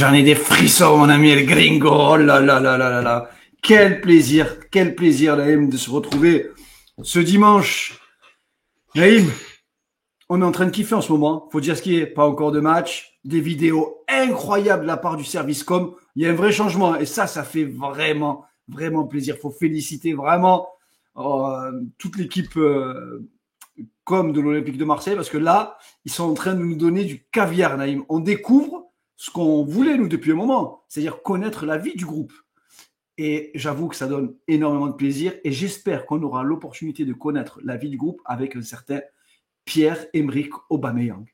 J'en ai des frissons, mon ami El Gringo. Oh là là là là là là. Quel plaisir, Naïm, de se retrouver ce dimanche. Naïm, on est en train de kiffer en ce moment. Faut dire ce qui est. Pas encore de match. Des vidéos incroyables de la part du service com. Il y a un vrai changement. Et ça fait vraiment, vraiment plaisir. Faut féliciter vraiment toute l'équipe com de l'Olympique de Marseille. Parce que là, ils sont en train de nous donner du caviar, Naïm. On découvre ce qu'on voulait, nous, depuis un moment. C'est-à-dire connaître la vie du groupe. Et j'avoue que ça donne énormément de plaisir. Et j'espère qu'on aura l'opportunité de connaître la vie du groupe avec un certain Pierre-Emerick Aubameyang.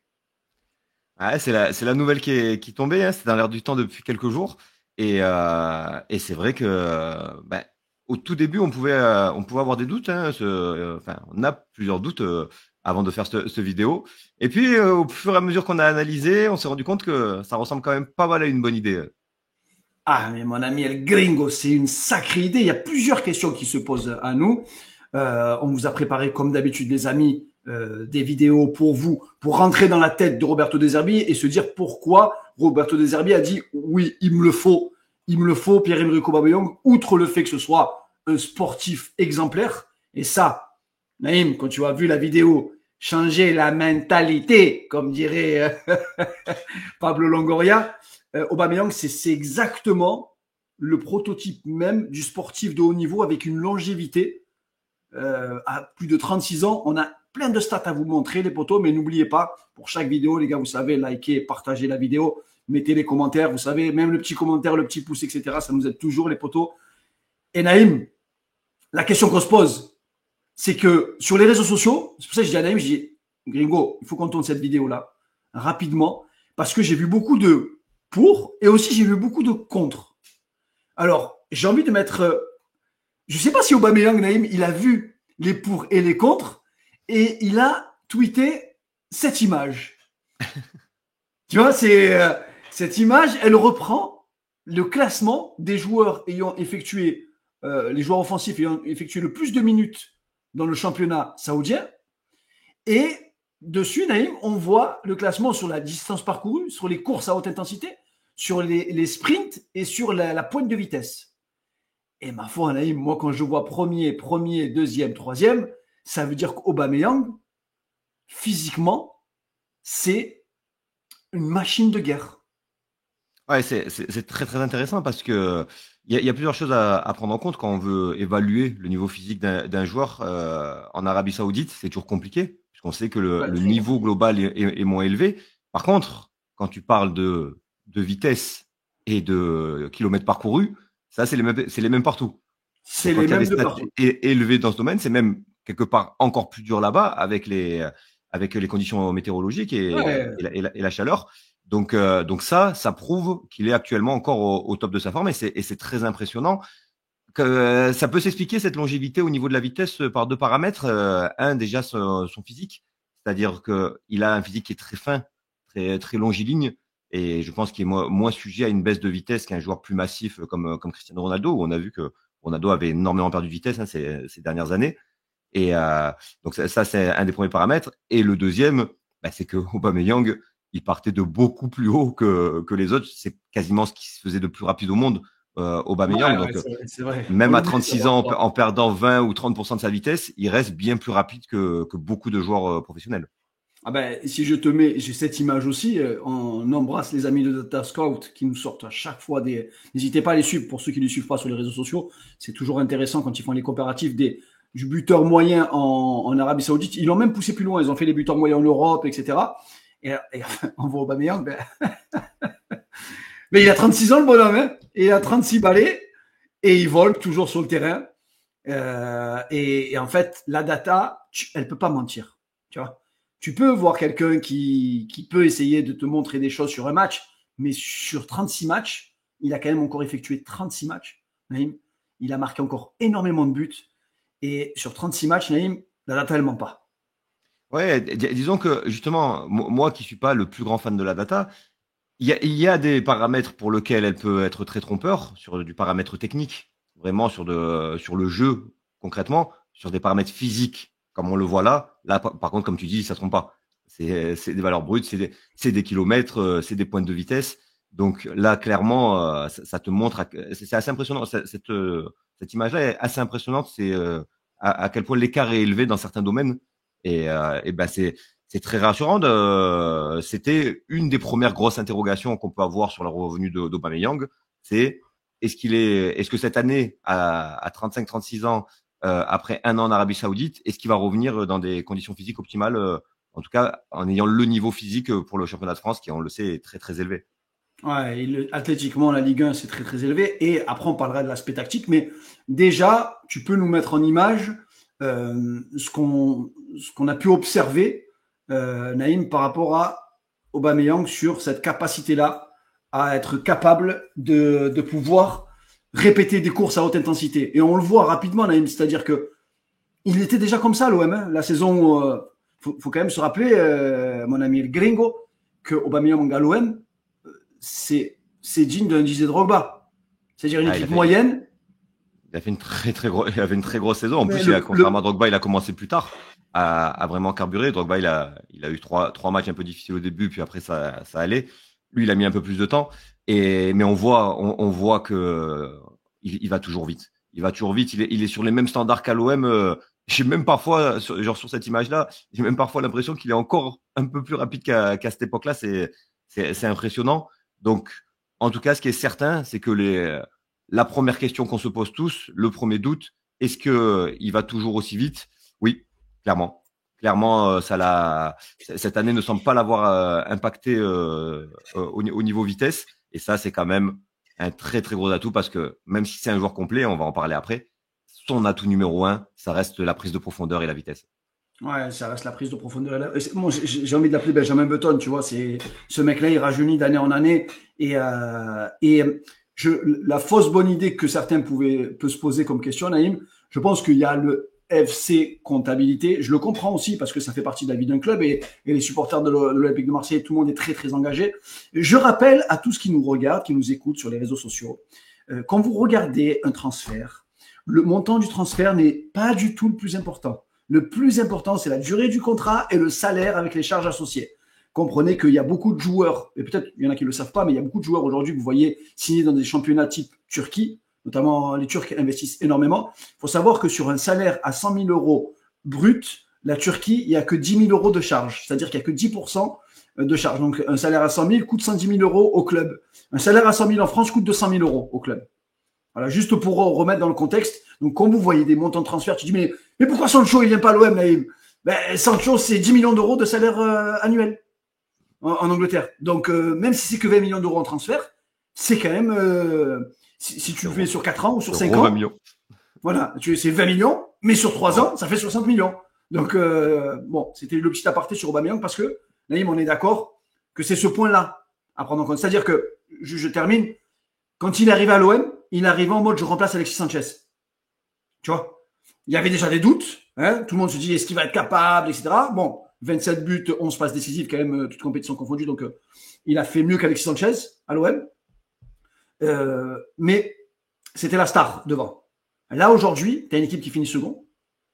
Ouais, c'est la nouvelle qui est tombée, hein. C'est dans l'air du temps depuis quelques jours. Et c'est vrai que au tout début, on pouvait avoir des doutes. Hein, enfin, on a plusieurs doutes avant de faire cette vidéo. Et puis, au fur et à mesure qu'on a analysé, on s'est rendu compte que ça ressemble quand même pas mal à une bonne idée. Ah, mais mon ami El Gringo, c'est une sacrée idée. Il y a plusieurs questions qui se posent à nous. On vous a préparé, comme d'habitude, les amis, des vidéos pour vous, pour rentrer dans la tête de Roberto De Zerbi et se dire pourquoi Roberto De Zerbi a dit oui, il me le faut, Pierre-Emerick Aubameyang, outre le fait que ce soit un sportif exemplaire. Et ça, Naïm, quand tu as vu la vidéo, changer la mentalité, comme dirait Pablo Longoria, Aubameyang, c'est exactement le prototype même du sportif de haut niveau avec une longévité. À plus de 36 ans, on a plein de stats à vous montrer, les potos, mais n'oubliez pas, pour chaque vidéo, les gars, vous savez, likez, partagez la vidéo, mettez les commentaires, vous savez, même le petit commentaire, le petit pouce, etc., ça nous aide toujours, les potos. Et Naïm, la question qu'on se pose, c'est que sur les réseaux sociaux, c'est pour ça que je dis à Naïm, je dis, Gringo, il faut qu'on tourne cette vidéo-là rapidement, parce que j'ai vu beaucoup de pour et aussi j'ai vu beaucoup de contre. Alors, j'ai envie de mettre, je sais pas si Aubameyang, Naïm, il a vu les pour et les contre et il a tweeté cette image. Tu vois, cette image, elle reprend le classement des joueurs ayant effectué, les joueurs offensifs ayant effectué le plus de minutes dans le championnat saoudien. Et dessus, Naïm, on voit le classement sur la distance parcourue, sur les courses à haute intensité, sur les sprints et sur la pointe de vitesse. Et ma foi, Naïm, moi, quand je vois premier, deuxième, troisième, ça veut dire qu'Aubameyang, physiquement, c'est une machine de guerre. Ouais, c'est très très intéressant parce que il y a plusieurs choses à prendre en compte quand on veut évaluer le niveau physique d'un joueur en Arabie Saoudite. C'est toujours compliqué puisqu'on sait que Ouais, le niveau global est moins élevé. Par contre, quand tu parles de vitesse et de kilomètres parcourus, ça c'est les mêmes partout. c'est Donc quand les il y a des mêmes de stats partout. élevées dans ce domaine, c'est même quelque part encore plus dur là-bas avec les conditions météorologiques Ouais. et la chaleur. Donc ça prouve qu'il est actuellement encore au top de sa forme et c'est très impressionnant. Ça peut s'expliquer cette longévité au niveau de la vitesse par deux paramètres. Un, déjà son physique, c'est-à-dire qu'il a un physique qui est très fin, très très longiligne, et je pense qu'il est moins sujet à une baisse de vitesse qu'un joueur plus massif comme Cristiano Ronaldo, où on a vu que Ronaldo avait énormément perdu de vitesse ces dernières années. Et donc ça c'est un des premiers paramètres. Et le deuxième, c'est que Aubameyang, il partait de beaucoup plus haut que les autres. C'est quasiment ce qui se faisait de plus rapide au monde, Aubameyang. Ouais, Donc c'est vrai, c'est vrai. On même à l'oublie, ça 36 ans, parfois. en perdant 20 ou 30% de sa vitesse, il reste bien plus rapide que beaucoup de joueurs professionnels. Ah ben, si je te mets, j'ai cette image aussi, on embrasse les amis de Data Scout qui nous sortent à chaque fois des. N'hésitez pas à les suivre pour ceux qui ne les suivent pas sur les réseaux sociaux. C'est toujours intéressant quand ils font les comparatifs du buteur moyen en Arabie Saoudite. Ils l'ont même poussé plus loin. Ils ont fait les buteurs moyens en Europe, etc. Et on voit Aubameyang, mais il a 36 ans le bonhomme, hein, et il a 36 balais et il vole toujours sur le terrain. Et en fait, la data, elle peut pas mentir. Tu vois, tu peux voir quelqu'un qui peut essayer de te montrer des choses sur un match, mais sur 36 matchs, il a quand même encore effectué 36 matchs. Naïm, il a marqué encore énormément de buts. Et sur 36 matchs, Naïm, la data, elle ment pas. Ouais, disons que justement, moi qui suis pas le plus grand fan de la data, il y a des paramètres pour lesquels elle peut être très trompeur, sur du paramètre technique, vraiment sur le jeu concrètement, sur des paramètres physiques, comme on le voit là. Là, par contre, comme tu dis, ça trompe pas. C'est des valeurs brutes, c'est des kilomètres, c'est des pointes de vitesse. Donc là, clairement, ça te montre, c'est assez impressionnant. Cette image-là est assez impressionnante. C'est à quel point l'écart est élevé dans certains domaines. Et ben c'est très rassurant. C'était une des premières grosses interrogations qu'on peut avoir sur le revenu d'Aubameyang. C'est est-ce que cette année, à 35-36 ans, après un an en Arabie Saoudite, est-ce qu'il va revenir dans des conditions physiques optimales, en tout cas en ayant le niveau physique pour le championnat de France, qui, on le sait, est très très élevé. Ouais, athlétiquement, la Ligue 1, c'est très très élevé. Et après, on parlera de l'aspect tactique. Mais déjà, tu peux nous mettre en image ce qu'on a pu observer, Naïm, par rapport à Aubameyang sur cette capacité-là à être capable de pouvoir répéter des courses à haute intensité. Et on le voit rapidement, Naïm, c'est-à-dire que il était déjà comme ça, l'OM. Hein. La saison, faut quand même se rappeler, mon ami El Gringo, que Aubameyang à l'OM, c'est digne d'un Didier Drogba. C'est-à-dire une équipe moyenne. Il a fait il avait une très grosse saison. En plus, contrairement à Drogba, il a commencé plus tard à vraiment carburer. Drogba, il a eu trois matchs un peu difficiles au début, puis après ça allait. Lui, il a mis un peu plus de temps. Mais on voit que il va toujours vite. Il va toujours vite. Il est sur les mêmes standards qu'à l'OM. J'ai même parfois, genre sur cette image-là, j'ai même parfois l'impression qu'il est encore un peu plus rapide qu'à cette époque-là. C'est impressionnant. Donc, en tout cas, ce qui est certain, c'est que la première question qu'on se pose tous, le premier doute, est-ce que il va toujours aussi vite? Oui, clairement. Clairement, cette année ne semble pas l'avoir impacté au niveau vitesse. Et ça, c'est quand même un très, très gros atout parce que même si c'est un joueur complet, on va en parler après, son atout numéro 1, ça reste la prise de profondeur et la vitesse. Ouais, ça reste la prise de profondeur. Bon, j'ai envie de l'appeler Benjamin Button, tu vois. Ce mec-là, il rajeunit d'année en année. La fausse bonne idée que certains peuvent se poser comme question, Naïm, je pense qu'il y a le FC comptabilité. Je le comprends aussi parce que ça fait partie de la vie d'un club et les supporters de l'Olympique de Marseille, tout le monde est très, très engagé. Je rappelle à tous qui nous regardent, qui nous écoutent sur les réseaux sociaux, quand vous regardez un transfert, le montant du transfert n'est pas du tout le plus important. Le plus important, c'est la durée du contrat et le salaire avec les charges associées. Comprenez qu'il y a beaucoup de joueurs, et peut-être il y en a qui ne le savent pas, mais il y a beaucoup de joueurs aujourd'hui que vous voyez signer dans des championnats type Turquie, notamment les Turcs investissent énormément. Il faut savoir que sur un salaire à 100 000 euros brut, la Turquie, il n'y a que 10 000 euros de charges, c'est-à-dire qu'il n'y a que 10% de charges. Donc un salaire à 100 000 coûte 110 000 euros au club. Un salaire à 100 000 en France coûte 200 000 euros au club. Voilà, juste pour remettre dans le contexte. Donc, quand vous voyez des montants de transfert, tu dis, mais pourquoi Sancho, il vient pas à l'OM, Naïm? Sancho, c'est 10 millions d'euros de salaire annuel en Angleterre. Donc, même si c'est que 20 millions d'euros en transfert, c'est quand même, si tu le fais sur 4 ans ou sur 5 ans, 20 millions. Voilà, c'est 20 millions, mais sur 3 ans, ça fait 60 millions. Donc, bon, c'était le petit aparté sur Aubameyang parce que, Naïm, on est d'accord que c'est ce point-là à prendre en compte. C'est-à-dire que, je termine, quand il est arrivé à l'OM, il arrivait en mode je remplace Alexis Sanchez. Tu vois, il y avait déjà des doutes. Hein, tout le monde se dit est-ce qu'il va être capable, etc. Bon, 27 buts, 11 passes décisives quand même, toutes compétitions confondues. Donc, il a fait mieux qu'Alexis Sanchez à l'OM. Mais c'était la star devant. Là, aujourd'hui, tu as une équipe qui finit second,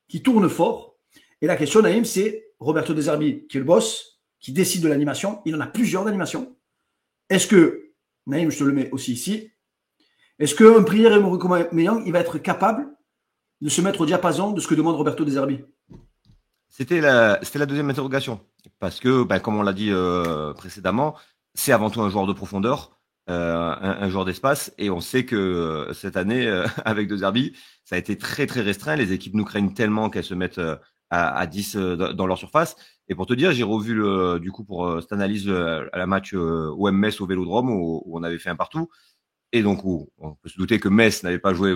qui tourne fort. Et la question, Naïm, c'est Roberto De Zerbi, qui est le boss, qui décide de l'animation. Il en a plusieurs d'animation. Est-ce que, Naïm, je te le mets aussi ici, est-ce qu'un Prière et Aubameyang, il va être capable de se mettre au diapason de ce que demande Roberto De Zerbi? C'était la deuxième interrogation. Parce que, comme on l'a dit précédemment, c'est avant tout un joueur de profondeur, un joueur d'espace. Et on sait que cette année, avec De Zerbi, ça a été très, très restreint. Les équipes nous craignent tellement qu'elles se mettent à 10 dans leur surface. Et pour te dire, j'ai revu du coup pour cette analyse à la match OM-Metz au Vélodrome où on avait fait un partout. Et donc, on peut se douter que Metz n'avait pas joué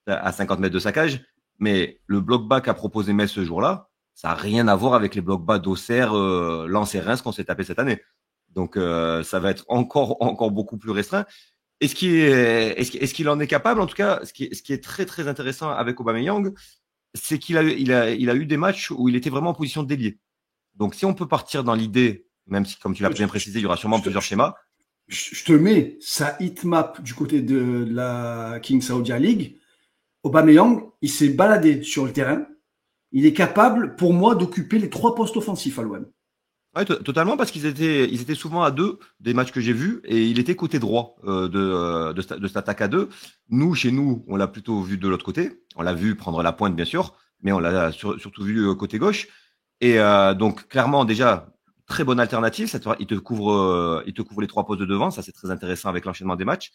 à 50 mètres de sa cage. Mais le bloc bas qu'a proposé Metz ce jour-là, ça n'a rien à voir avec les blocs bas d'Auxerre, Lens et Reims qu'on s'est tapé cette année. Donc, ça va être encore beaucoup plus restreint. Est-ce qu'il en est capable? En tout cas, ce qui est très, très intéressant avec Aubameyang, c'est qu'il a eu des matchs où il était vraiment en position d'ailier. Donc, si on peut partir dans l'idée, même si, comme tu l'as bien précisé, il y aura sûrement plusieurs schémas. Je te mets sa heatmap du côté de la King Saoudia League. Aubameyang, il s'est baladé sur le terrain. Il est capable, pour moi, d'occuper les 3 postes offensifs à l'OM. Ouais, totalement, parce ils étaient souvent à deux des matchs que j'ai vus, et il était côté droit de cette attaque à deux. Nous, chez nous, on l'a plutôt vu de l'autre côté. On l'a vu prendre la pointe, bien sûr, mais on l'a surtout vu côté gauche. Et donc, clairement, déjà, très bonne alternative. Il te couvre les trois postes de devant. Ça, c'est très intéressant avec l'enchaînement des matchs.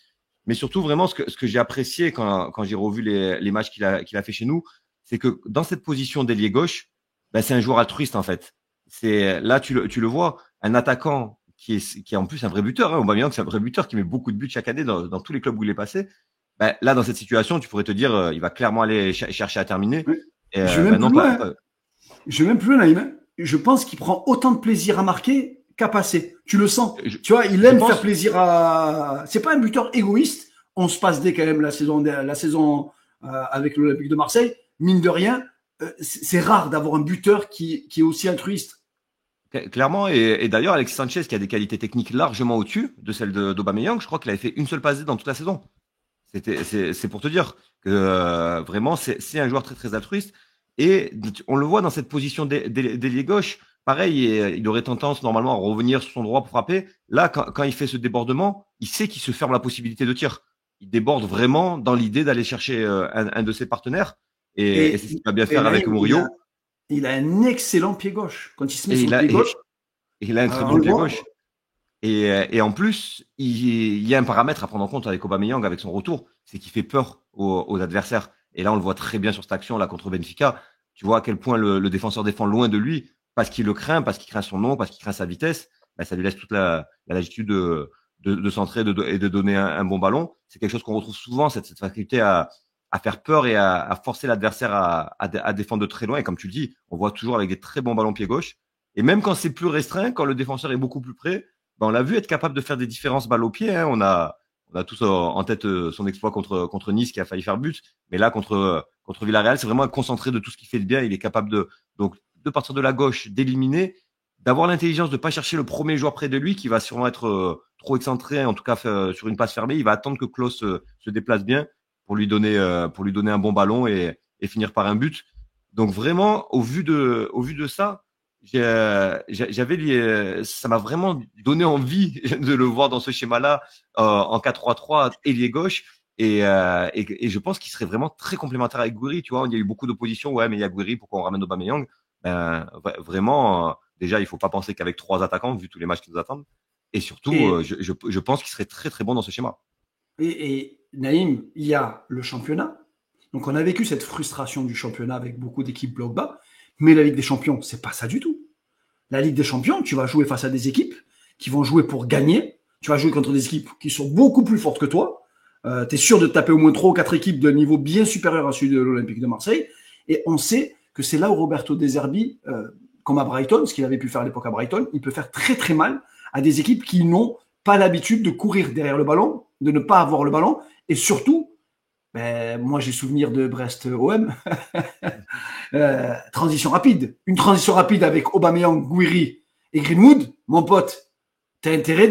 Mais surtout, vraiment, ce que j'ai apprécié quand j'ai revu les matchs qu'il a fait chez nous, c'est que dans cette position d'ailier gauche, ben, c'est un joueur altruiste, en fait. C'est là, tu le vois, un attaquant qui est en plus un vrai buteur. Hein. Aubameyang, c'est un vrai buteur qui met beaucoup de buts chaque année dans tous les clubs où il est passé. Ben, là, dans cette situation, tu pourrais te dire, il va clairement aller chercher à terminer. Oui. Et, Je vais ben même plus non, loin. Je vais même plus loin, Naïm. Hein. Je pense qu'il prend autant de plaisir à marquer qu'à passer. Tu le sens. je, Tu vois, il je aime faire pense. plaisir à. C'est pas un buteur égoïste. On se passe dès quand même la saison avec l'Olympique de Marseille. Mine de rien, c'est rare d'avoir un buteur qui est aussi altruiste. Clairement, et d'ailleurs, Alexis Sanchez, qui a des qualités techniques largement au-dessus de celles d'Aubameyang, je crois qu'il avait fait une seule passe D dans toute la saison. C'est pour te dire que vraiment, c'est un joueur très, très altruiste. Et on le voit dans cette position d'ailier gauche. Pareil, il aurait tendance normalement à revenir sur son droit pour frapper. Là, quand il fait ce débordement, il sait qu'il se ferme la possibilité de tir. Il déborde vraiment dans l'idée d'aller chercher un de ses partenaires. Et c'est ce qu'il va bien Et faire avec Naïm, Murillo. il a un excellent pied gauche. Quand il se met Et sur le pied gauche, il a un très on bon le pied voit. gauche. Et en plus, il y a un paramètre à prendre en compte avec Aubameyang, avec son retour, c'est qu'il fait peur aux adversaires. Et là, on le voit très bien sur cette action là contre Benfica. Tu vois à quel point le défenseur défend loin de lui parce qu'il le craint, parce qu'il craint son nom, parce qu'il craint sa vitesse. Ben, ça lui laisse toute la latitude de centrer et de donner un bon ballon. C'est quelque chose qu'on retrouve souvent, cette faculté à faire peur et à forcer l'adversaire à défendre de très loin. Et comme tu le dis, on voit toujours avec des très bons ballons pied gauche. Et même quand c'est plus restreint, quand le défenseur est beaucoup plus près, ben, on l'a vu être capable de faire des différences balles au pied. Hein. On a tous en tête son exploit contre Nice qui a failli faire but. Mais là, contre Villarreal, c'est vraiment un concentré de tout ce qu'il fait de bien. Il est capable donc, de partir de la gauche, d'éliminer, d'avoir l'intelligence de pas chercher le premier joueur près de lui qui va sûrement être trop excentré, en tout cas sur une passe fermée. Il va attendre que Klose se déplace bien pour lui donner un bon ballon et finir par un but. Donc vraiment, au vu de ça, ça m'a vraiment donné envie de le voir dans ce schéma-là en 4-3-3 ailier gauche et je pense qu'il serait vraiment très complémentaire avec Gouiri. Tu vois, il y a eu beaucoup d'opposition. Ouais, mais il y a Gouiri, pourquoi on ramène Aubameyang? Ben vraiment, déjà il faut pas penser qu'avec trois attaquants vu tous les matchs qui nous attendent. Et surtout, Et, je pense qu'il serait très très bon dans ce schéma. et Naïm, il y a le championnat. Donc on a vécu cette frustration du championnat avec beaucoup d'équipes bloc bas. Mais la Ligue des Champions, c'est pas ça du tout. La Ligue des Champions, tu vas jouer face à des équipes qui vont jouer pour gagner. Tu vas jouer contre des équipes qui sont beaucoup plus fortes que toi. Tu es sûr de taper au moins 3 ou 4 équipes de niveau bien supérieur à celui de l'Olympique de Marseille. Et on sait que c'est là où Roberto De Zerbi, comme à Brighton, ce qu'il avait pu faire à l'époque à Brighton, il peut faire très très mal à des équipes qui n'ont pas l'habitude de courir derrière le ballon, de ne pas avoir le ballon, et surtout, ben, moi j'ai souvenir de Brest OM, transition rapide. Une transition rapide avec Aubameyang, Gouiri et Greenwood, mon pote, tu as intérêt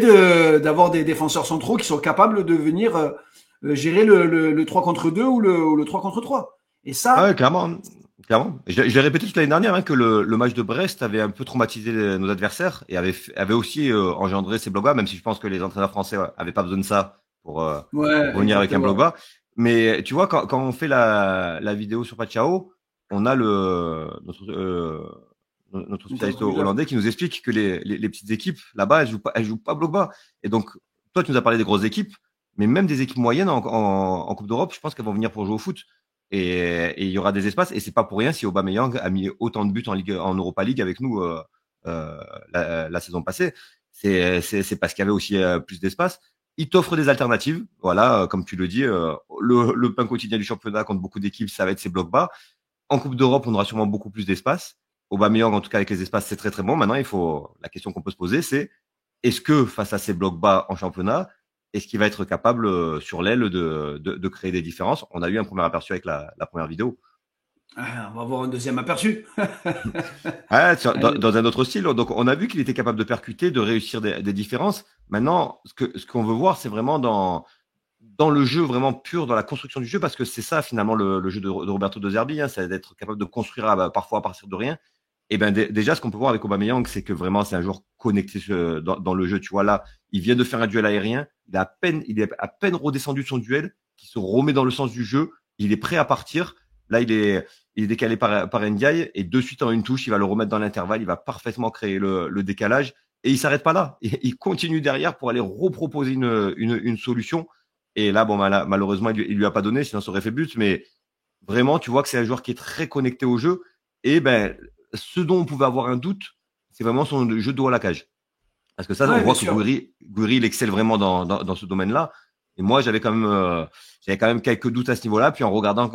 d'avoir des défenseurs centraux qui sont capables de venir gérer le 3 contre 2 ou le 3 contre 3. Et Ah ouais, ça, clairement. Clairement. J'ai répété toute l'année dernière que le match de Brest avait un peu traumatisé nos adversaires et avait aussi engendré ces blocs bas, même si je pense que les entraîneurs français avaient pas besoin de ça pour ouais, revenir avec un bloc exactement. bas. Mais tu vois, quand on fait la vidéo sur Pachao, on a notre spécialiste Interview. hollandais qui nous explique que les petites équipes là-bas, elles jouent pas bloc bas. Et donc, toi, tu nous as parlé des grosses équipes, mais même des équipes moyennes en Coupe d'Europe, je pense qu'elles vont venir pour jouer au foot. Et il y aura des espaces. Et c'est pas pour rien si Aubameyang a mis autant de buts en Europa League avec nous la saison passée. C'est parce qu'il y avait aussi plus d'espace. Il t'offre des alternatives. Voilà, comme tu le dis, le pain quotidien du championnat contre beaucoup d'équipes, ça va être ses blocs bas. En Coupe d'Europe, on aura sûrement beaucoup plus d'espace. Aubameyang, en tout cas avec les espaces, c'est très très bon. Maintenant, la question qu'on peut se poser, c'est est-ce que face à ces blocs bas en championnat, est-ce qu'il va être capable sur l'aile de créer des différences? On a eu un premier aperçu avec la première vidéo. Ah, on va avoir un deuxième aperçu. Ouais, Allez. dans un autre style. Donc, on a vu qu'il était capable de percuter, de réussir des différences. Maintenant, ce qu'on veut voir, c'est vraiment dans le jeu vraiment pur, dans la construction du jeu, parce que c'est ça finalement le jeu de Roberto De Zerbi, hein, c'est d'être capable de construire parfois à partir de rien. Et ben déjà, ce qu'on peut voir avec Aubameyang, c'est que vraiment, c'est un joueur connecté dans le jeu. Tu vois là, il vient de faire un duel aérien. Il est à peine redescendu de son duel, qui se remet dans le sens du jeu. Il est prêt à partir. Là, il est décalé par Ndiaye et de suite en une touche, il va le remettre dans l'intervalle. Il va parfaitement créer le décalage et il s'arrête pas là. Il continue derrière pour aller reproposer une solution. Et là, bon, malheureusement, il lui a pas donné, sinon ça aurait fait but. Mais vraiment, tu vois que c'est un joueur qui est très connecté au jeu. Et ben, ce dont on pouvait avoir un doute, c'est vraiment son jeu de haut à la cage. Parce que ça, on Ouais, bien voit que sûr. Gouiri, il excelle vraiment dans ce domaine-là. Et moi, j'avais quand même quelques doutes à ce niveau-là. Puis en regardant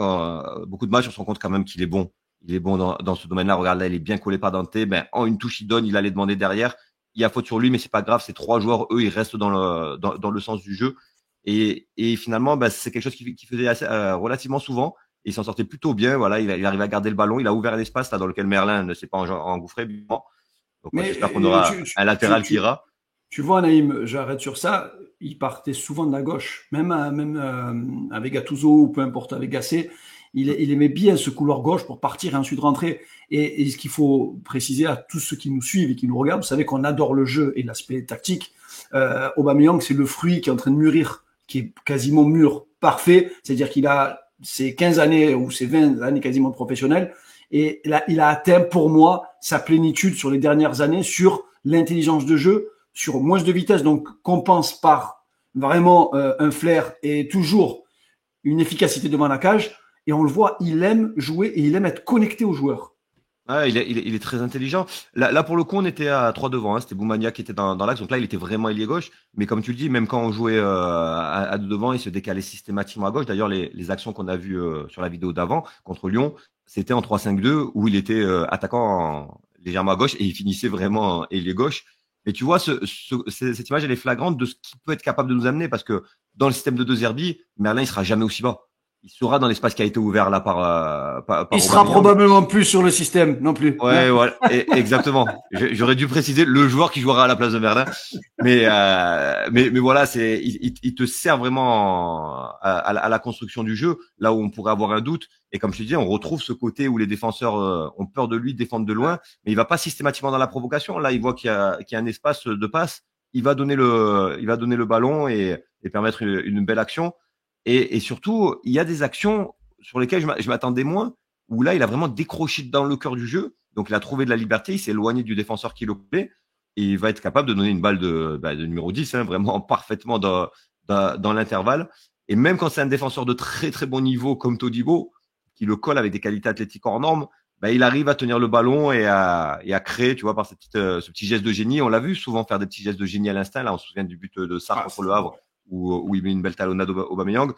beaucoup de matchs, on se rend compte quand même qu'il est bon. Il est bon dans ce domaine-là. Regarde là, il est bien collé par Dante. Ben, en une touche, il donne, il allait demander derrière. Il y a faute sur lui, mais c'est pas grave. Ces trois joueurs, eux, ils restent dans le sens du jeu. Et finalement, ben, c'est quelque chose qu'il faisait relativement souvent. Et il s'en sortait plutôt bien. Voilà, il arrive à garder le ballon. Il a ouvert un espace là dans lequel Merlin ne s'est pas engouffré. Bon. Donc, Mais j'espère qu'on aura un latéral qui ira. tu vois, Naïm, j'arrête sur ça. Il partait souvent de la gauche, même avec Gattuso ou peu importe, avec Gasset. Il aimait bien ce couloir gauche pour partir et ensuite rentrer. Et ce qu'il faut préciser à tous ceux qui nous suivent et qui nous regardent, vous savez qu'on adore le jeu et l'aspect tactique. Aubameyang, c'est le fruit qui est en train de mûrir, qui est quasiment mûr, parfait. C'est-à-dire qu'il a ses 15 années ou ses 20 années quasiment professionnelles. Et là, il a atteint pour moi sa plénitude sur les dernières années, sur l'intelligence de jeu, sur moins de vitesse, donc compense par vraiment un flair et toujours une efficacité devant la cage. Et on le voit, il aime jouer et il aime être connecté aux joueurs. Ah, il est très intelligent. Là, pour le coup, on était à 3 devant. Hein. C'était Boumania qui était dans l'axe. Donc là, il était vraiment ailier gauche. Mais comme tu le dis, même quand on jouait à 2 devant, il se décalait systématiquement à gauche. D'ailleurs, les actions qu'on a vues sur la vidéo d'avant contre Lyon, c'était en 3-5-2 où il était attaquant légèrement à gauche et il finissait vraiment ailier gauche. Mais tu vois, cette image, elle est flagrante de ce qu'il peut être capable de nous amener parce que dans le système de De Zerbi, Merlin, il sera jamais aussi bas. Il sera dans l'espace qui a été ouvert là Il par sera Aubameyang. probablement plus sur le système non plus. Hein. Ouais, voilà, exactement. J'aurais dû préciser le joueur qui jouera à la place de Merlin, mais voilà, il te sert vraiment à la construction du jeu, là où on pourrait avoir un doute. Et comme je te disais, on retrouve ce côté où les défenseurs ont peur de lui, défendent de loin, mais il va pas systématiquement dans la provocation. Là, il voit qu'il y a un espace de passe, il va donner le ballon et permettre une belle action. Et surtout, il y a des actions sur lesquelles je m'attendais moins où là, il a vraiment décroché dans le cœur du jeu. Donc, il a trouvé de la liberté, il s'est éloigné du défenseur qui l'occupait et il va être capable de donner une balle de numéro 10, hein, vraiment parfaitement dans l'intervalle. Et même quand c'est un défenseur de très, très bon niveau comme Todibo, qui le colle avec des qualités athlétiques hors normes, il arrive à tenir le ballon et à créer, tu vois, par ce petit geste de génie. On l'a vu souvent faire des petits gestes de génie à l'instinct. Là, on se souvient du but de Sarr contre le Havre où il met une belle talonnade au Aubameyang.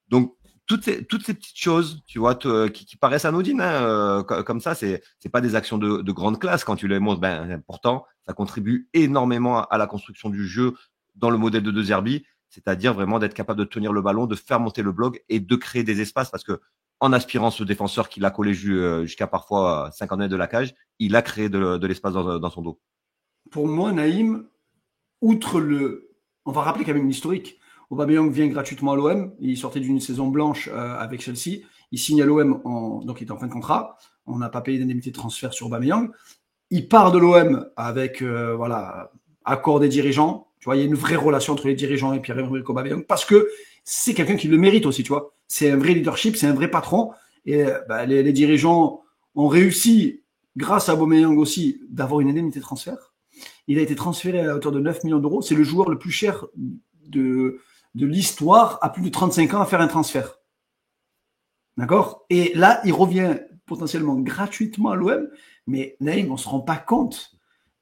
Donc, toutes ces petites choses, tu vois, qui paraissent anodines, hein, comme ça, c'est pas des actions de grande classe quand tu les montres. Pourtant, ça contribue énormément à la construction du jeu dans le modèle de De Zerbi, c'est-à-dire vraiment d'être capable de tenir le ballon, de faire monter le bloc et de créer des espaces parce que en aspirant ce défenseur qui l'a collé jusqu'à parfois 50 mètres de la cage, il a créé de l'espace dans son dos. Pour moi, Naïm, outre le. On va rappeler quand même une historique. Aubameyang vient gratuitement à l'OM. Il sortait d'une saison blanche avec Chelsea. Il signe à l'OM, donc il est en fin de contrat. On n'a pas payé d'indemnité de transfert sur Aubameyang. Il part de l'OM avec voilà, accord des dirigeants. Tu vois, il y a une vraie relation entre les dirigeants et Pierre-Emerick Aubameyang parce que c'est quelqu'un qui le mérite aussi, tu vois. C'est un vrai leadership, c'est un vrai patron. Et les dirigeants ont réussi, grâce à Aubameyang aussi, d'avoir une indemnité de transfert. Il a été transféré à hauteur de 9 millions d'euros. C'est le joueur le plus cher de l'histoire à plus de 35 ans à faire un transfert. D'accord. Et là, il revient potentiellement gratuitement à l'OM. Mais Naïm, on ne se rend pas compte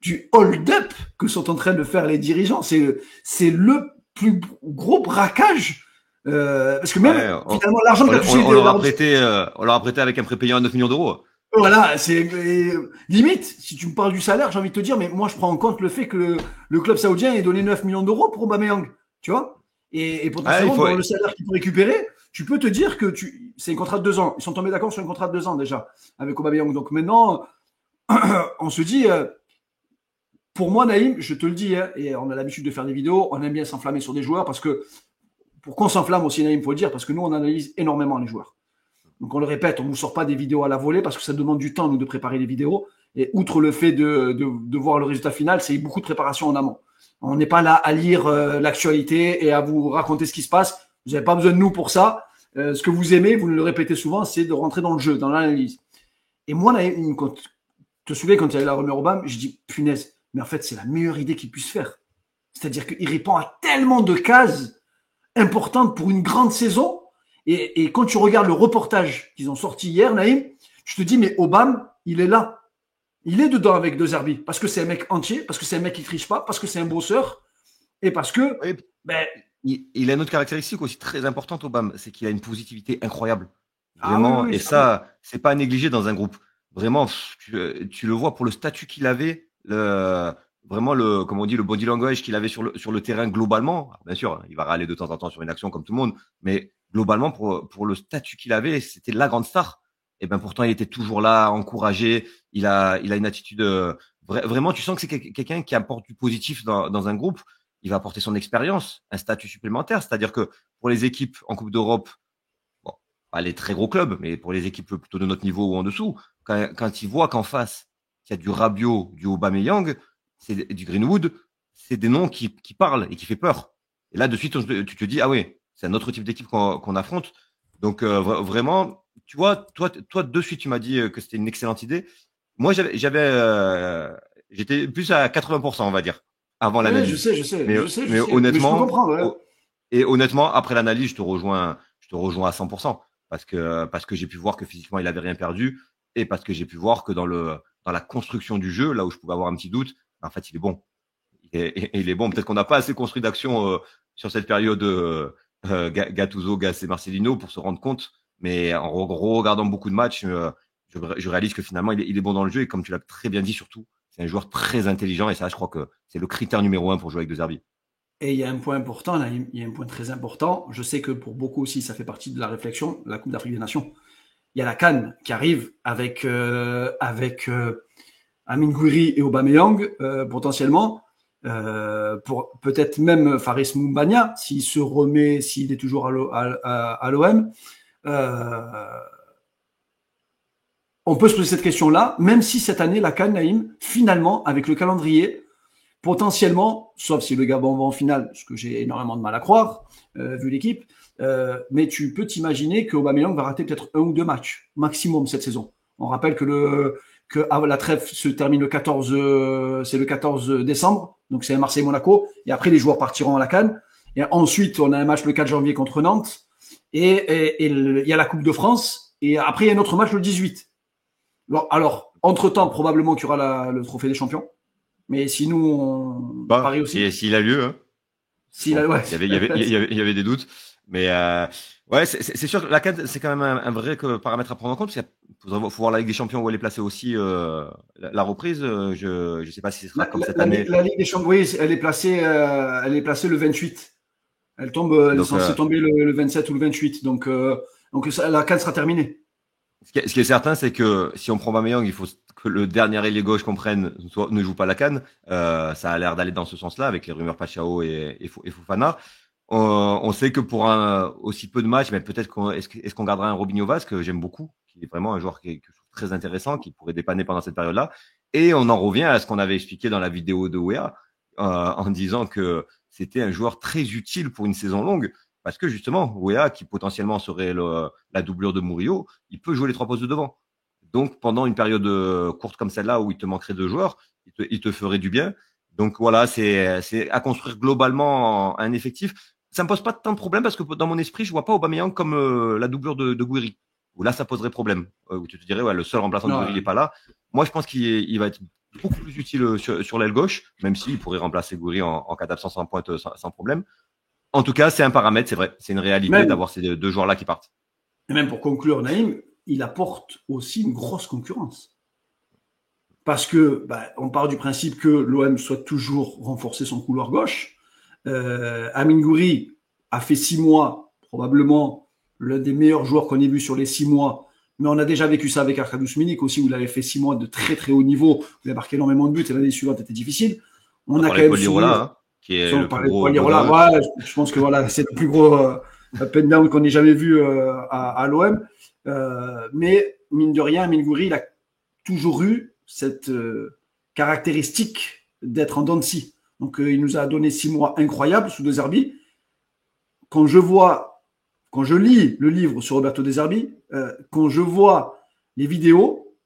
du hold-up que sont en train de faire les dirigeants. C'est le plus gros braquage. Parce que même, finalement, l'argent que on leur a prêté avec un prépayant à 9 millions d'euros. Voilà, c'est limite, si tu me parles du salaire, j'ai envie de te dire, mais moi je prends en compte le fait que le club saoudien ait donné 9 millions d'euros pour Aubameyang, tu vois, et potentiellement dans le salaire qu'il peut récupérer, tu peux te dire que c'est un contrat de 2 ans. Ils sont tombés d'accord sur un contrat de 2 ans déjà avec Aubameyang. Donc maintenant, on se dit, pour moi Naïm, je te le dis, hein, et on a l'habitude de faire des vidéos, on aime bien s'enflammer sur des joueurs parce que, pour qu'on s'enflamme aussi Naïm, il faut le dire, parce que nous on analyse énormément les joueurs. Donc on le répète, on ne vous sort pas des vidéos à la volée parce que ça demande du temps nous de préparer les vidéos. Et outre le fait de voir le résultat final, c'est beaucoup de préparation en amont. On n'est pas là à lire l'actualité et à vous raconter ce qui se passe. Vous n'avez pas besoin de nous pour ça. Ce que vous aimez, vous le répétez souvent, c'est de rentrer dans le jeu, dans l'analyse. Et moi, quand te souviens, quand il y avait la rumeur Obama, je dis, punaise, mais en fait, c'est la meilleure idée qu'il puisse faire. C'est-à-dire qu'il répond à tellement de cases importantes pour une grande saison. Et quand tu regardes le reportage qu'ils ont sorti hier, Naïm, je te dis, mais Obama, il est là. Il est dedans avec De Zerbi. Parce que c'est un mec entier, parce que c'est un mec qui triche pas, parce que c'est un bosseur, et parce que... Oui, il a une autre caractéristique aussi très importante, Obama, c'est qu'il a une positivité incroyable. Vraiment, oui, et ça, c'est pas à négliger dans un groupe. Vraiment, tu le vois pour le statut qu'il avait, vraiment comme on dit, le body language qu'il avait sur le terrain globalement. Alors, bien sûr, il va râler de temps en temps sur une action comme tout le monde, mais globalement, pour le statut qu'il avait, c'était la grande star. Et ben pourtant, il était toujours là, encouragé. Il a une attitude vraiment. Tu sens que c'est quelqu'un qui apporte du positif dans un groupe. Il va apporter son expérience, un statut supplémentaire. C'est-à-dire que pour les équipes en Coupe d'Europe, bon, pas les très gros clubs, mais pour les équipes plutôt de notre niveau ou en dessous, quand ils voient qu'en face, il y a du Rabiot, du Aubameyang, c'est du Greenwood, c'est des noms qui parlent et qui fait peur. Et là, de suite, tu te dis, ah oui, c'est un autre type d'équipe qu'on affronte. Donc, vraiment, tu vois, toi, de suite, tu m'as dit que c'était une excellente idée. Moi, j'étais plus à 80%, on va dire, avant Oui, l'analyse. je sais. Mais Mais je peux honnêtement, comprendre. Ouais. et honnêtement, après l'analyse, je te rejoins à 100%, parce que j'ai pu voir que physiquement, il avait rien perdu, et parce que j'ai pu voir que dans la construction du jeu, là où je pouvais avoir un petit doute, en fait, il est bon. Il est bon. Peut-être qu'on n'a pas assez construit d'action sur cette période Gattuso, Gas et Marcelino pour se rendre compte, mais en regardant beaucoup de matchs, je réalise que finalement, il est bon dans le jeu, et comme tu l'as très bien dit, surtout, c'est un joueur très intelligent, et ça, je crois que c'est le critère numéro 1 pour jouer avec De Zerbi. Et il y a un point important, là, il y a un point très important. Je sais que pour beaucoup aussi, ça fait partie de la réflexion, la Coupe d'Afrique des Nations. Il y a la CAN qui arrive avec Amin Gouiri et Aubameyang, potentiellement. Pour peut-être même Faris Moumbagna, s'il se remet, s'il est toujours à l'OM. On peut se poser cette question-là, même si cette année, la CAN, Naïm, finalement, avec le calendrier, potentiellement, sauf si le Gabon va en finale, ce que j'ai énormément de mal à croire, vu l'équipe, mais tu peux t'imaginer qu'Aubameyang va rater peut-être 1 ou 2 matchs maximum cette saison. On rappelle que la trêve se termine le 14 décembre, donc c'est Marseille-Monaco, et après les joueurs partiront à la CAN. Et ensuite, on a un match le 4 janvier contre Nantes, et il y a la Coupe de France, et après il y a un autre match le 18. Alors entre-temps, probablement qu'il y aura le Trophée des Champions. Mais si nous, on parie aussi. S'il a lieu, hein. Ouais. Il y avait des doutes. Mais ouais, c'est sûr que la CAN, c'est quand même un vrai paramètre à prendre en compte. Parce qu'il faut voir la Ligue des Champions où elle est placée aussi. La reprise, je sais pas si ce sera comme cette année. La Ligue des Champions, oui, elle est placée le 28. Elle est censée tomber le 27 ou le 28. Donc la CAN sera terminée. Ce qui est certain, c'est que si on prend Aubameyang, il faut que le dernier ailier gauche qu'on prenne ne joue pas la CAN. Ça a l'air d'aller dans ce sens-là avec les rumeurs Pachao et Fofana. On sait que pour aussi peu de matchs, mais peut-être est-ce qu'on gardera un Robinho Vaz, que j'aime beaucoup, qui est vraiment un joueur que je trouve très intéressant, qui pourrait dépanner pendant cette période-là. Et on en revient à ce qu'on avait expliqué dans la vidéo de Weah, en disant que c'était un joueur très utile pour une saison longue. Parce que justement, Weah, qui potentiellement serait la doublure de Murillo, il peut jouer les 3 postes de devant. Donc, pendant une période courte comme celle-là, où il te manquerait 2 joueurs, il te ferait du bien. Donc voilà, c'est à construire globalement un effectif. Ça me pose pas tant de problème, parce que dans mon esprit, je vois pas Aubameyang comme la doublure de Gouiri. Où là, ça poserait problème. Où tu te dirais, ouais, le seul remplaçant de Gouiri, il est pas là. Moi, je pense qu'il va être beaucoup plus utile sur l'aile gauche, même s'il pourrait remplacer Gouiri en cas d'absence en pointe sans problème. En tout cas, c'est un paramètre, c'est vrai. C'est une réalité d'avoir ces 2 joueurs-là qui partent. Et même pour conclure, Naïm, il apporte aussi une grosse concurrence. Parce que on part du principe que l'OM souhaite toujours renforcer son couloir gauche. Amin Gouiri a fait 6 mois, probablement l'un des meilleurs joueurs qu'on ait vu sur les 6 mois. Mais on a déjà vécu ça avec Arkadiusz Milik aussi, où il avait fait 6 mois de très très haut niveau. Il a marqué énormément de buts et l'année suivante était difficile. On a quand même qui est le plus gros. Je pense que voilà, c'est le plus gros up and down qu'on ait jamais vu à l'OM. Mais mine de rien, Amin Gouiri, il a toujours eu cette caractéristique d'être en dents de scie. Donc, il nous a donné 6 mois incroyables sous De Zerbi. Quand je lis le livre sur Roberto De Zerbi, quand je vois les vidéos,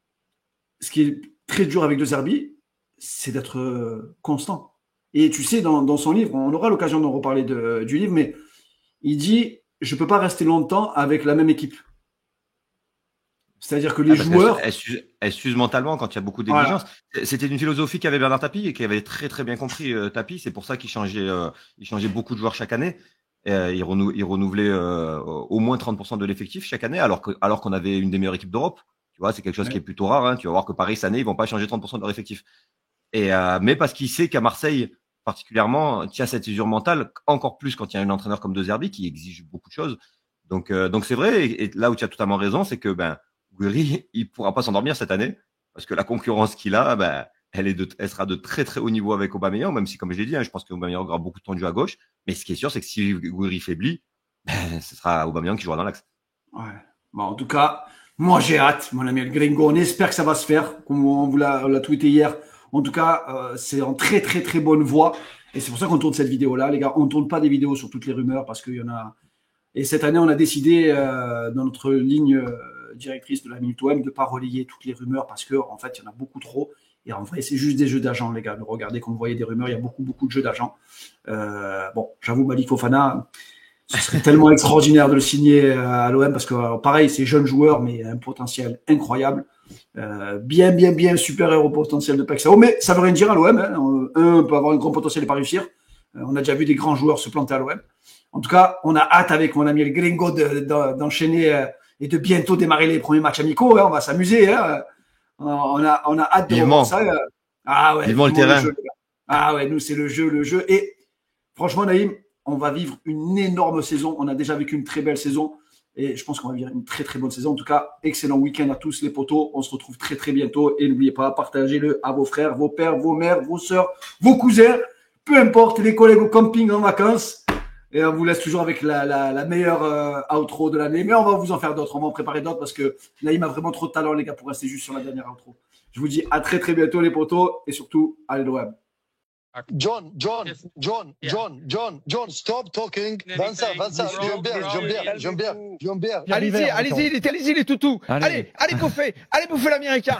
ce qui est très dur avec De Zerbi, c'est d'être constant. Et tu sais, dans son livre, on aura l'occasion d'en reparler du livre, mais il dit « Je ne peux pas rester longtemps avec la même équipe ». C'est-à-dire que les joueurs… Elle s'use mentalement quand il y a beaucoup d'exigences. Voilà. C'était une philosophie qu'avait Bernard Tapie et qui avait très très bien compris Tapie. C'est pour ça qu'il changeait beaucoup de joueurs chaque année. Il renouvelait au moins 30% de l'effectif chaque année, alors qu'on avait une des meilleures équipes d'Europe. Tu vois, c'est quelque chose qui est plutôt rare. Hein. Tu vas voir que Paris, cette année, ils vont pas changer 30% de leur effectif. Mais parce qu'il sait qu'à Marseille, particulièrement, il y a cette usure mentale, encore plus quand il y a un entraîneur comme De Zerbi qui exige beaucoup de choses. Donc c'est vrai. Et là où tu as totalement raison, c'est que Gouiri, il pourra pas s'endormir cette année parce que la concurrence qu'il a, elle sera de très très haut niveau avec Aubameyang, même si, comme je l'ai dit, je pense qu'Aubameyang aura beaucoup de temps de jeu à gauche. Mais ce qui est sûr, c'est que si Gouiri faiblit, ce sera Aubameyang qui jouera dans l'axe. Ouais. Bon, en tout cas, moi j'ai hâte, mon ami El Gringo. On espère que ça va se faire, comme on vous l'a tweeté hier. En tout cas, c'est en très très très bonne voie. Et c'est pour ça qu'on tourne cette vidéo-là, les gars. On ne tourne pas des vidéos sur toutes les rumeurs parce qu'il y en a. Et cette année, on a décidé dans notre ligne directrice de la Minute OM de ne pas relayer toutes les rumeurs parce qu'en fait, il y en a beaucoup trop. Et en vrai, c'est juste des jeux d'agents, les gars. Regardez, quand vous voyez des rumeurs, il y a beaucoup de jeux d'agents. Bon, j'avoue, Malik Fofana, ce serait tellement extraordinaire de le signer à l'OM parce que, pareil, c'est jeune joueur, mais un potentiel incroyable. Bien super héros potentiel de Paxao. Mais ça veut rien dire à l'OM. Hein. Un peut avoir un grand potentiel et pas réussir. On a déjà vu des grands joueurs se planter à l'OM. En tout cas, on a hâte avec mon ami El Gringo d'enchaîner et de bientôt démarrer les premiers matchs amicaux. Hein. On va s'amuser. Hein. On a hâte de voir ça. Ah ouais, vivement le terrain. Ah ouais, nous c'est le jeu. Et franchement, Naïm, on va vivre une énorme saison. On a déjà vécu une très belle saison. Et je pense qu'on va vivre une très très bonne saison. En tout cas, excellent week-end à tous les potos. On se retrouve très très bientôt. Et n'oubliez pas, partagez-le à vos frères, vos pères, vos mères, vos sœurs, vos cousins. Peu importe, les collègues au camping en vacances. Et on vous laisse toujours avec la meilleure outro de l'année. Mais on va vous en faire d'autres. On va en préparer d'autres parce que Naïm a vraiment trop de talent, les gars, pour rester juste sur la dernière outro. Je vous dis à très très bientôt, les potos. Et surtout, allez l'OM. John, stop talking. Vincent, Jean-Pierre. Allez-y, les toutous. Allez bouffer l'américain.